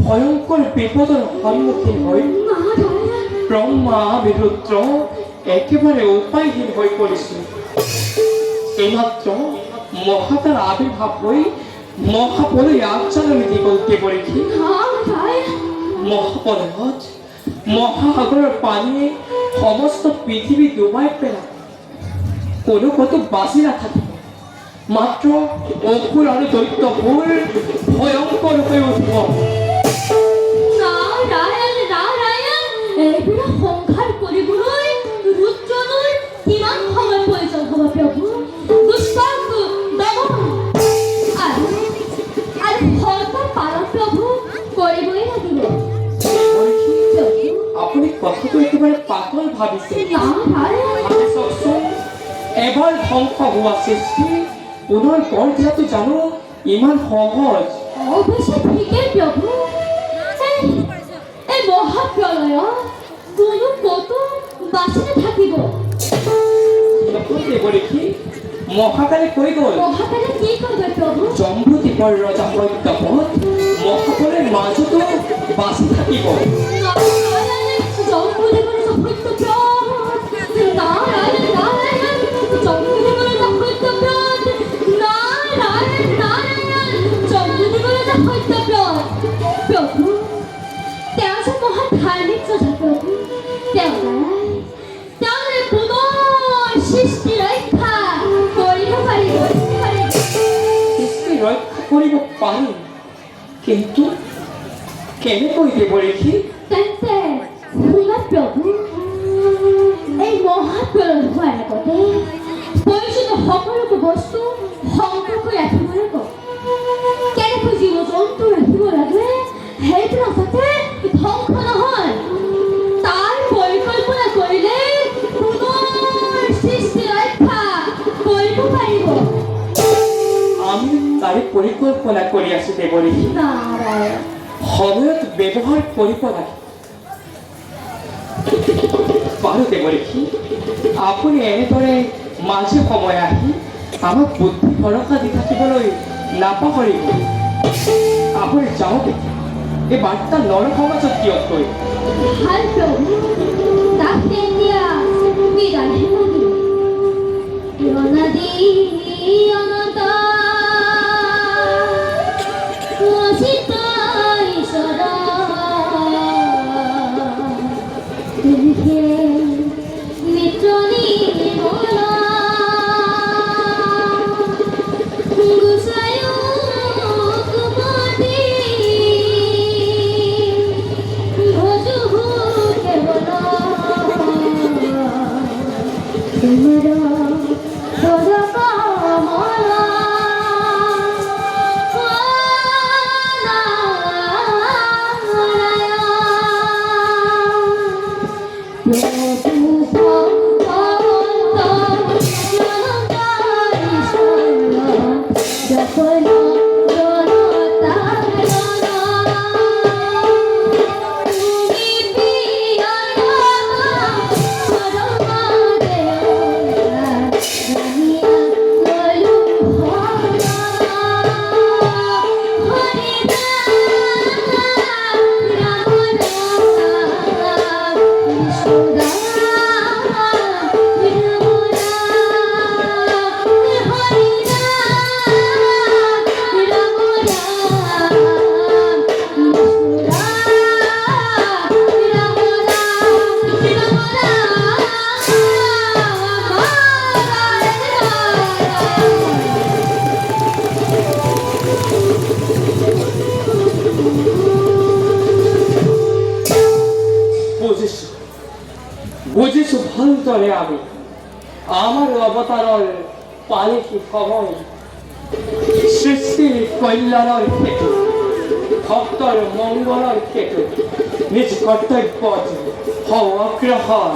ভয়ঙ্কর বিপদের সম্মুখীন হই ব্রহ্মা বিরুদ্র একেবারে উপায়হীন হয়ে পড়েছি। এইমাত্র মহাতার আবির্ভাব হই মহাপদে আচ্ছাদনীতি করতে পড়েছি। মহাপদ মহাসাগরের পানি সমস্ত পৃথিবী ডুবাই পেলা কোনো কত বাসি না থাকে, মাত্র অকুল আর দৈত্য ভুল ভয়ঙ্কর হয়ে উঠব। সংঘাত কৰিবলৈ ৰুদ্ৰলৈ কিমান সময় প্ৰয়োজন হ'ব প্ৰভু? দুষ্টাক দমন আৰু সৰ্ব পালন প্ৰভু কৰিবই লাগিব। আপুনি কথাটো একেবাৰে পাতল ভাবিছে। চাওকচোন, এবাৰ ধ্বংস হোৱা সৃষ্টি পুনৰ গঢ় দিয়াটো জানো ইমান সহজ? অৱশ্যে ঠিকেই প্ৰভু। এই মহাপ্ৰলয় কোনো কতো বাচি নাথাকিব। মহাকালে কৈ গ'ল, মহাকালে কি কৰিব প্ৰভু? জম্বুদ্বীপৰ ৰজা সত্যপদ মহাকালৰ মাজতো বাচি থাকিব। জম্বুদ্বীপৰ সত্যপদ নাৰায়ণ নাৰায়ণ, জম্বুদ্বীপৰ সত্যপদ নাৰায়ণ নাৰায়ণ, জম্বুদ্বীপৰ সত্যপদ। প্ৰভু তেওঁ যে মহা ধাৰ্মিক ৰজা প্ৰভু, তেওঁ পুনৰ সৃষ্টি ৰক্ষা কৰিব পাৰিব। সৃষ্টি ৰক্ষা কৰিব পাৰি, কিন্তু কেনেকৈ দিব দেখি? তেন্তে শুনা প্ৰভু, এই মহাপ্ৰলয় হোৱাৰ আগতে প্ৰয়োজনীয় সকলোবোৰ বস্তু সংগ্ৰহ কৰি ৰাখিব লাগিব। কেনেকৈ জীৱ জন্তু ৰাখিব লাগে সেইবিলাক যাতে ধ্বংস নহয়, তাৰ পৰিকল্পনা কৰিলে পুনৰ সৃষ্টি ৰক্ষা কৰিব পাৰিব। আমি তাৰে পৰিকল্পনা কৰি আছো দেৱৰী। নাৰায়ণ সময়ত ব্যৱহাৰ কৰিব লাগে। বাৰু দেৱৰী, আপুনি এনেদৰে মাজে সময় আহি আমাক বুদ্ধি ভৰসা দি থাকিবলৈ নাপাহৰিব। আপুনি যাওক, এই বাৰ্তা নৰ সমাজত দিয়কগৈ। ভাল প্ৰভু, তাক তেতিয়া বিদায়হে লাগিল। প্ৰণাদী অনন্ত মচিত বুঝিছো ভাল তলে আমি আমার অবতারর পালে কি সময় সৃষ্টির কল্যাণর ক্ষেত্র ভক্তর মঙ্গলর ক্ষেত্র নিজ কর্তব্য হও অগ্রহর